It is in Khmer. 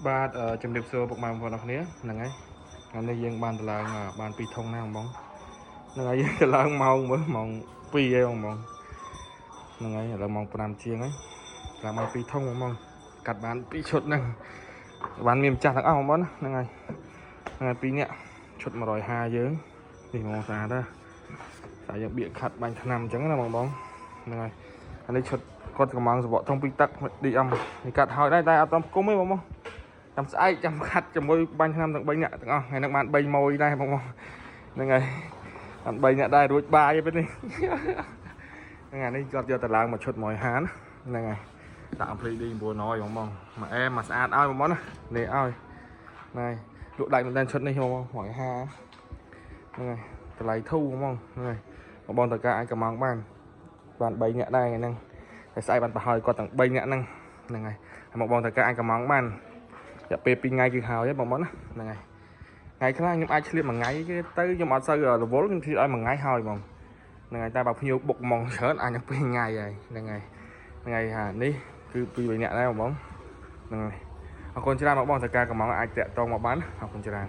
បាទជំរាបសួរពុកម៉ែបងប្អូនអរគ្នាហ្នឹងហើយថ្ងៃនេះយើងបានទៅឡើងបាន2ធុងណាបងហ្នឹងហើយយើងទៅឡើងម៉ោងមើលម៉ោង2ហើយបងហ្នឹងហើយឥឡូវម៉ោង5ជាងហើយឡើងបាន2ធុងបងកាត់បាន2ឈុតហ្នឹងបានមានម្ចាស់ទាំងអស់បងហ្នឹងហើយហ្នឹងហើយ2នាក់ឈុត150យើងនេះបងស្អាតដែរតែយើងបៀកខាត់បាញ់ថ្នាំអញ្ចឹងណាបងហ្នឹងហើយអានេះឈុតគាត់កំងសបកធំពីទឹកឌីអឹមនេះកាត់ហើយដែរតែអត់ព្រមគុំទេបងចាំស្អែកចាំខាត់ជាមួយបាញ់ថ្នាំទាំង3នាក់ទាំងអស់ថ្ងៃនេះបាន3ម៉ួយដែរបងហ្នឹងហើយបាន3នាក់ដែររួចបាយពេលនេះហ្នឹងហើយនេះគាត់យកទៅឡើងមកឈុត150ហ្នឹងហើយដាក់អំភ្លីឌី900បងមកអែមកស្អាតឲ្យបងណានេះឲ្យហ្នឹងហើយលក់ដាច់មែនតើឈុតនេះបង150ហ្នឹងហើយតម្លៃធូរហ្មងហ្នឹងហើយបងតើការអាចកំងបាន3នាក់ដែរហ្នឹងតែស្អែកបានប្រហើយគាត់ទាំង3នាក់ហ្នឹងហើយមកបងតើការអាចកំងបានរយៈពេល2ថ្ងៃគឺហើយបងណាហ្នឹងហើយថ្ងៃខ្លះខ្ញុំអាចឆ្លៀតមួយថ្ងៃគេទៅខ្ញុំអត់សូវរវល់ខ្ញុំធ្វើឲ្យមួយថ្ងៃហើយបងហ្នឹងហើយតែបើភ្ញៀវបុកហ្មងច្រើនអាចដល់2ថ្ងៃហើយហ្នឹងហើយហានេះគឺ2 3នាក់ដែរបងហ្នឹងហើយអរគុណច្រើនបងតើការកំងអាចតាក់តងមកបានអរគុណច្រើន